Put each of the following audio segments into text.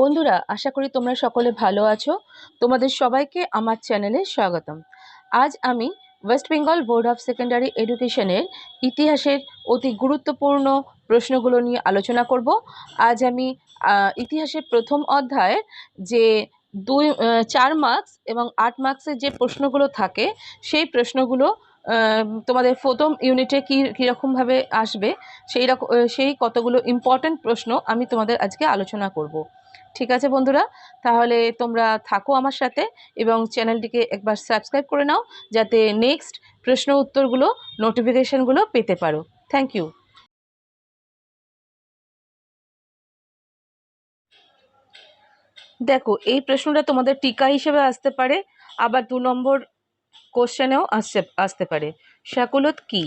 বন্ধুরা, আশা করি তোমরা সকলে ভালো আছো। তোমাদের সবাইকে আমার চ্যানেলে স্বাগতম। আজ আমি West Bengal board of secondary এডুকেশনের ইতিহাসের অতি গুরুত্বপূর্ণ প্রশ্নগুলো নিয়ে আলোচনা করব। আজ আমি ইতিহাসের প্রথম অধ্যায়ের যে 4 মার্কস এবং 8 মার্কসের যে প্রশ্নগুলো থাকে সেই প্রশ্নগুলো তোমাদের প্রথম ইউনিটে কীরকমভাবে আসবে সেই কতগুলো ইম্পর্ট্যান্ট প্রশ্ন আমি তোমাদের আজকে আলোচনা করব। ঠিক আছে বন্ধুরা, তাহলে তোমরা থাকো আমার সাথে এবং চ্যানেলটিকে একবার সাবস্ক্রাইব করে নাও, যাতে নেক্সট প্রশ্ন উত্তরগুলো নোটিফিকেশনগুলো পেতে পারো। Thank you. দেখো, এই প্রশ্নটা তোমাদের টিকা হিসেবে আসতে পারে, আবার 2 নম্বর কোশ্চেনেও আসতে পারে। শাকুলত কি?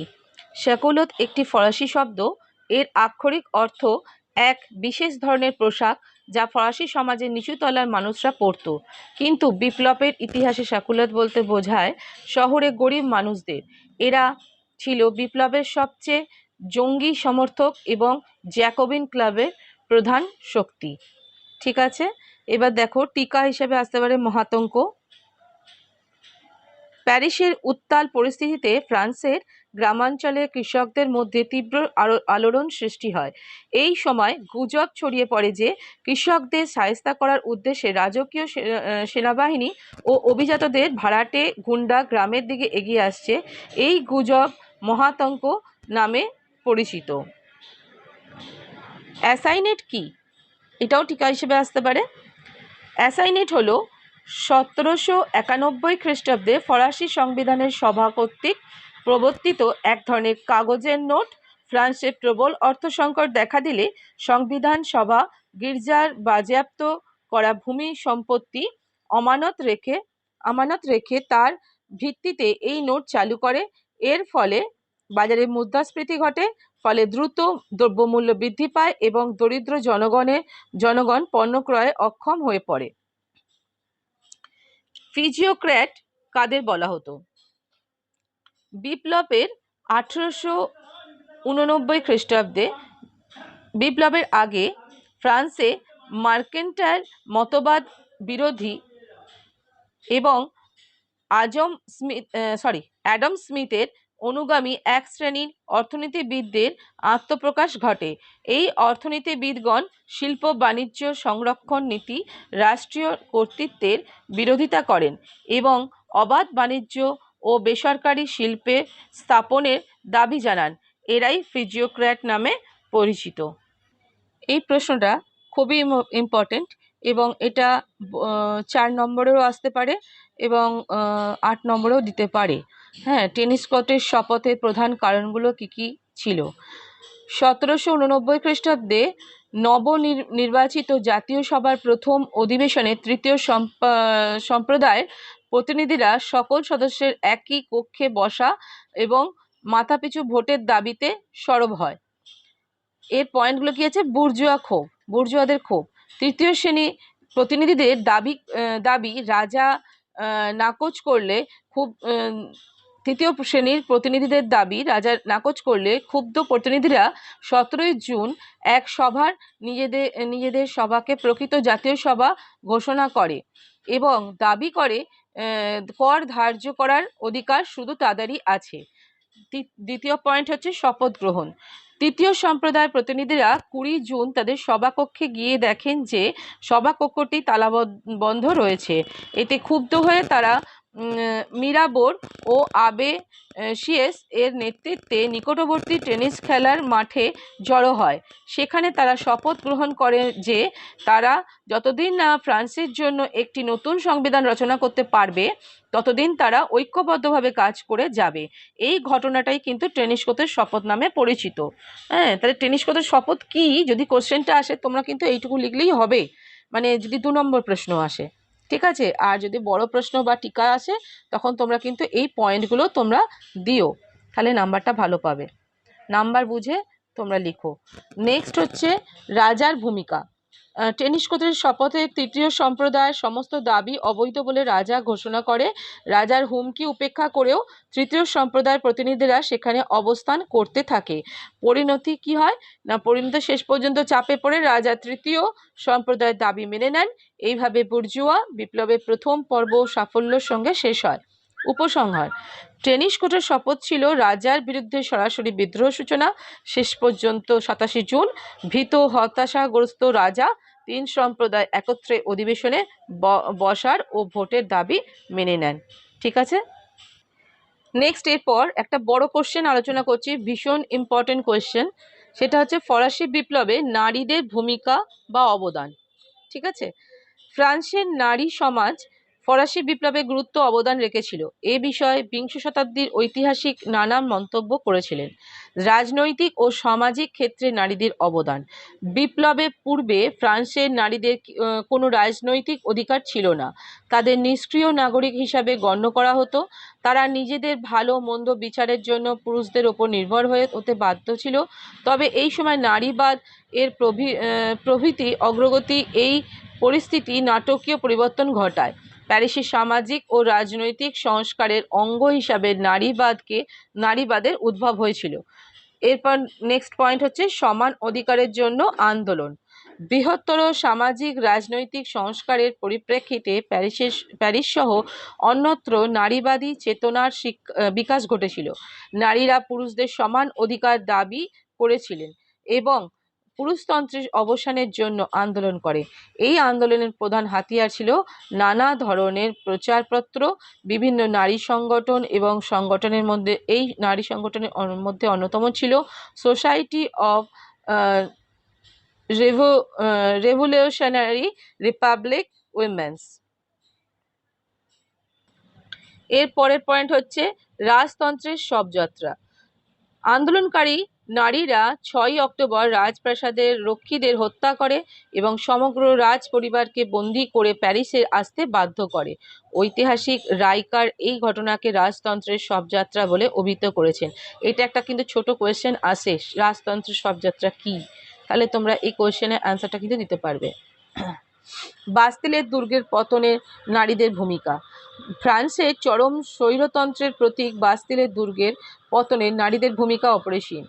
শাকুলত একটি ফরাসি শব্দ। এর আক্ষরিক অর্থ এক বিশেষ ধরনের পোশাক যা ফরাসি সমাজের নিচু তলার মানুষরা পরত। কিন্তু বিপ্লবের ইতিহাসে শাকুলত বলতে বোঝায় শহরে গরিব মানুষদের। এরা ছিল বিপ্লবের সবচেয়ে জঙ্গি সমর্থক এবং জ্যাকোবিন ক্লাবের প্রধান শক্তি। ঠিক আছে, এবার দেখো টিকা হিসেবে আসতে পারে মহাতঙ্ক। প্যারিসের উত্তাল পরিস্থিতিতে ফ্রান্সের গ্রামাঞ্চলে কৃষকদের মধ্যে তীব্র আলোড়ন সৃষ্টি হয়। এই সময় গুজব ছড়িয়ে পড়ে যে কৃষকদের শায়েস্তা করার উদ্দেশ্যে রাজকীয় সেনাবাহিনী ও অভিজাতদের ভাড়াটে গুন্ডা গ্রামের দিকে এগিয়ে আসছে। এই গুজব মহাতঙ্ক নামে পরিচিত। অ্যাসাইনেট কি? এটাও টিকা হিসেবে আসতে পারে। অ্যাসাইনেট হলো 1791 খ্রিস্টাব্দে ফরাসি সংবিধানের সভা কর্তৃক প্রবর্তিত এক ধরনের কাগজের নোট। ফ্রান্সে প্রবল অর্থ সংকট দেখা দিলে সংবিধান সভা গির্জার বাজেয়াপ্ত করা ভূমি সম্পত্তি আমানত রেখে তার ভিত্তিতে এই নোট চালু করে। এর ফলে বাজারে মুদ্রাস্ফীতি ঘটে, ফলে দ্রুত দ্রব্যমূল্য বৃদ্ধি পায় এবং দরিদ্র জনগণ পণ্য ক্রয়ে অক্ষম হয়ে পড়ে। ফিজিওক্র্যাট কাদের বলা হতো? বিপ্লবের 1889 খ্রিস্টাব্দে, বিপ্লবের আগে ফ্রান্সে মার্কেন্টাইল মতবাদ বিরোধী এবং অ্যাডাম স্মিথের অনুগামী এক শ্রেণীর অর্থনীতিবিদদের আত্মপ্রকাশ ঘটে। এই অর্থনীতিবিদগণ শিল্প বাণিজ্য সংরক্ষণ নীতি রাষ্ট্রীয় কর্তৃত্বের বিরোধিতা করেন এবং অবাধ বাণিজ্য ও বেসরকারি শিল্পে স্থাপনের দাবি জানান। এরাই ফিজিওক্র্যাট নামে পরিচিত। এই প্রশ্নটা খুবই ইম্পর্টেন্ট এবং এটা 4 নম্বরেও আসতে পারে এবং 8 নম্বরেও দিতে পারে। হ্যাঁ, টেনিস কোর্টের শপথের প্রধান কারণগুলো কি ছিল? 1789 খ্রিস্টাব্দে নির্বাচিত জাতীয় সভার প্রথম অধিবেশনে তৃতীয় সম্প্রদায়ের প্রতিনিধিরা সকল সদস্যের একই কক্ষে বসা এবং মাথাপিছু ভোটের দাবিতে সরব হয়। এর পয়েন্টগুলো কি আছে? বুর্জুয়াদের ক্ষোভ। তৃতীয় শ্রেণী প্রতিনিধিদের দাবি রাজা নাকচ করলে তৃতীয় শ্রেণীর প্রতিনিধিদের দাবি রাজা নাকচ করলে ক্ষুব্ধ প্রতিনিধিরা 17 জুন এক সভার নিজেদের সভাকে প্রকৃত জাতীয় সভা ঘোষণা করে এবং দাবি করে কর ধার্য করার অধিকার শুধু তাদেরই আছে। দ্বিতীয় পয়েন্ট হচ্ছে শপথ গ্রহণ। তৃতীয় সম্প্রদায়ের প্রতিনিধিরা 20 জুন তাদের সভাকক্ষে গিয়ে দেখেন যে সভাকক্ষটি তালাবন্ধ রয়েছে। এতে ক্ষুব্ধ হয়ে তারা মিরাবোর ও আবে সিয়েস এর নেতৃত্বে নিকটবর্তী টেনিস খেলার মাঠে জড়ো হয়। সেখানে তারা শপথ গ্রহণ করে যে তারা যতদিন না ফ্রান্সের জন্য একটি নতুন সংবিধান রচনা করতে পারবে ততদিন তারা ঐক্যবদ্ধভাবে কাজ করে যাবে। এই ঘটনাটাই কিন্তু টেনিস কোর্টের শপথ নামে পরিচিত। হ্যাঁ, তাহলে টেনিস কোর্টের শপথ কি, যদি কোশ্চেনটা আসে তোমরা কিন্তু এইটুকু লিখলেই হবে, মানে যদি 2 নম্বর প্রশ্ন আসে। ঠিক আছে, আর যদি বড় প্রশ্ন বা টিকা আসে তখন তোমরা কিন্তু এই পয়েন্টগুলো তোমরা দিও, তাহলে নাম্বারটা ভালো পাবে। নাম্বার বুঝে তোমরা লিখো। নেক্সট হচ্ছে রাজার ভূমিকা। টেনিস কোচের শপথে তৃতীয় সম্প্রদায়ের সমস্ত দাবি অবৈধ বলে রাজা ঘোষণা করে। রাজার হুমকি উপেক্ষা করেও তৃতীয় সম্প্রদায়ের প্রতিনিধিরা সেখানে অবস্থান করতে থাকে। পরিণতি কি হয় না, পরিণতি শেষ পর্যন্ত চাপে পড়ে রাজা তৃতীয় সম্প্রদায়ের দাবি মেনে নেন। এইভাবে বুর্জুয়া বিপ্লবের প্রথম পর্ব সাফল্যের সঙ্গে শেষ হয়। উপসংহার: টেনিস কোচের শপথ ছিল রাজার বিরুদ্ধে সরাসরি বিদ্রোহ সূচনা। শেষ পর্যন্ত 27 জুন ভীত হতাশাগ্রস্ত রাজা তিন সম্প্রদায় একত্রে অধিবেশনে বসার ও ভোটের দাবি মেনে নেন। ঠিক আছে, নেক্সট এরপর একটা বড় কোশ্চেন আলোচনা করছি, ভীষণ ইম্পর্টেন্ট কোশ্চেন। সেটা হচ্ছে ফরাসি বিপ্লবে নারীদের ভূমিকা বা অবদান। ঠিক আছে, ফ্রান্সের নারী সমাজ ফরাসি বিপ্লবে গুরুত্ব অবদান রেখেছিল। এ বিষয়ে বিংশ শতাব্দীর ঐতিহাসিক নানা মন্তব্য করেছিলেন। রাজনৈতিক ও সামাজিক ক্ষেত্রে নারীদের অবদান: বিপ্লবের পূর্বে ফ্রান্সের নারীদের কোনো রাজনৈতিক অধিকার ছিল না। তাদের নিষ্ক্রিয় নাগরিক হিসাবে গণ্য করা হতো। তারা নিজেদের ভালো মন্দ বিচারের জন্য পুরুষদের ওপর নির্ভর হতে বাধ্য ছিল। তবে এই সময় নারীবাদ এর প্রভৃতি অগ্রগতি এই পরিস্থিতি নাটকীয় পরিবর্তন ঘটায়। প্যারিসের সামাজিক ও রাজনৈতিক সংস্কারের অঙ্গ হিসাবে নারীবাদের উদ্ভব হয়েছিল। এরপর নেক্সট পয়েন্ট হচ্ছে সমান অধিকারের জন্য আন্দোলন। বৃহত্তর সামাজিক রাজনৈতিক সংস্কারের পরিপ্রেক্ষিতে প্যারিস সহ অন্যত্র নারীবাদী চেতনার বিকাশ ঘটেছিল। নারীরা পুরুষদের সমান অধিকার দাবি করেছিলেন এবং পুরুষতন্ত্রের অবসানের জন্য আন্দোলন করে। এই আন্দোলনের প্রধান হাতিয়ার ছিল নানা ধরনের প্রচারপত্র, বিভিন্ন নারী সংগঠন এবং সংগঠনের মধ্যে এই নারী সংগঠনের মধ্যে অন্যতম ছিল society of revolutionary Republic women's. এর পরের পয়েন্ট হচ্ছে রাজতন্ত্রের শবযাত্রা। আন্দোলনকারী নারীরা 6 অক্টোবর রাজপ্রাসাদের রক্ষীদের হত্যা করে এবং সমগ্র রাজ পরিবারকে বন্দী করে প্যারিসে আসতে বাধ্য করে। ঐতিহাসিক রাইকার এই ঘটনাকে রাজতন্ত্রের শবযাত্রা বলে অভিহিত করেছেন। এটা একটা কিন্তু ছোট কোয়েশ্চেন আসে, রাজতন্ত্রের শবযাত্রা কি? তাহলে তোমরা এই কোয়েশ্চেনের অ্যান্সারটা কিন্তু দিতে পারবে। বাস্তিলের দুর্গের পতনে নারীদের ভূমিকা। ফ্রান্সের চরম স্বৈরতন্ত্রের প্রতীক বাস্তিলের দুর্গের পতনে নারীদের ভূমিকা অপরিসীম।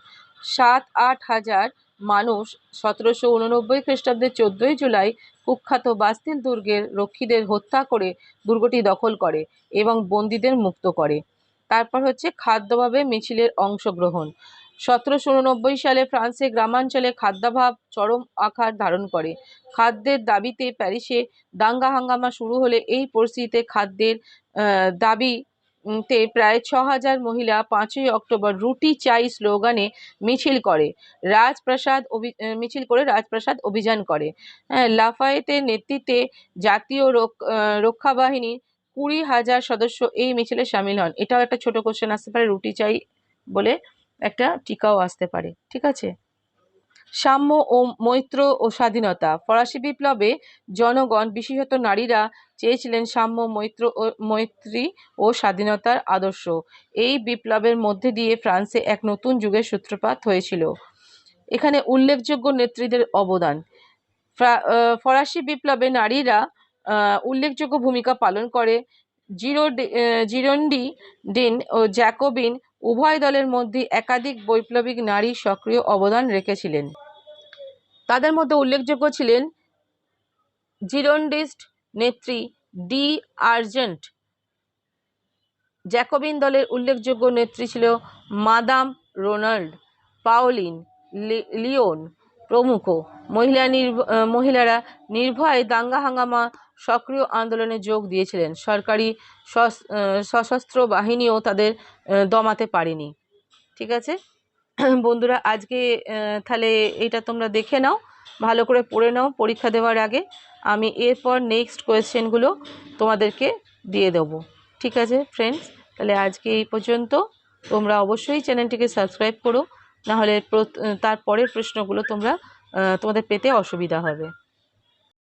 7-8 হাজার মানুষ 1789 খ্রিস্টাব্দের 14 জুলাই কুখ্যাত বাস্তিল দুর্গের রক্ষীদের হত্যা করে দুর্গটি দখল করে এবং বন্দীদের মুক্ত করে। তারপর হচ্ছে খাদ্যাভাবে মিছিলের অংশগ্রহণ। 1789 সালে ফ্রান্সের গ্রামাঞ্চলে খাদ্যাভাব চরম আকার ধারণ করে। খাদ্যের দাবিতে প্যারিসে দাঙ্গা হাঙ্গামা শুরু হলে এই পরিস্থিতিতে খাদ্যের দাবিতে প্রায় 6000 মহিলা 5ই অক্টোবর রুটি চাই স্লোগানে মিছিল করে রাজপ্রাসাদ অভিযান করে। লাফায়েতের নেতৃত্বে জাতীয় রক্ষা বাহিনীর 20,000 সদস্য এই মিছিলে সামিল হন। এটাও একটা ছোট কোশ্চেন আসতে পারে, রুটি চাই বলে একটা টিকাও আসতে পারে। ঠিক আছে, সাম্য ও মৈত্র ও স্বাধীনতা। ফরাসি বিপ্লবে জনগণ বিশেষত নারীরা চেয়েছিলেন সাম্য, মৈত্রী ও স্বাধীনতার আদর্শ। এই বিপ্লবের মধ্যে দিয়ে ফ্রান্সে এক নতুন যুগের সূত্রপাত হয়েছিল। এখানে উল্লেখযোগ্য নেত্রীদের অবদান। ফরাসি বিপ্লবে নারীরা উল্লেখযোগ্য ভূমিকা পালন করে। জিরোন্ডিন ও জ্যাকোবিন উভয় দলের মধ্যে একাধিক বৈপ্লবিক নারী সক্রিয় অবদান রেখেছিলেন। তাদের মধ্যে উল্লেখযোগ্য ছিলেন জিরোন্ডিস্ট নেত্রী ডি আর্জেন্ট। জ্যাকোবিন দলের উল্লেখযোগ্য নেত্রী ছিল মাদাম রোনাল্ড, পাওলিন, লিওন প্রমুখ। মহিলারা নির্ভয়ে দাঙ্গা হাঙ্গামা সক্রিয় আন্দোলনে যোগ দিয়েছিলেন। সরকারি সশস্ত্র বাহিনীও তাদের দমাতে পারেনি। ঠিক আছে বন্ধুরা, আজকে তাহলে এটা তোমরা দেখে নাও, ভালো করে পড়ে নাও পরীক্ষা দেওয়ার আগে। আমি এরপর নেক্সট কোয়েশ্চেনগুলো তোমাদেরকে দিয়ে দেবো। ঠিক আছে ফ্রেন্ডস, তাহলে আজকে এই পর্যন্ত। তোমরা অবশ্যই চ্যানেলটিকে সাবস্ক্রাইব করো, নাহলে তারপরের প্রশ্নগুলো তোমাদের পেতে অসুবিধা হবে।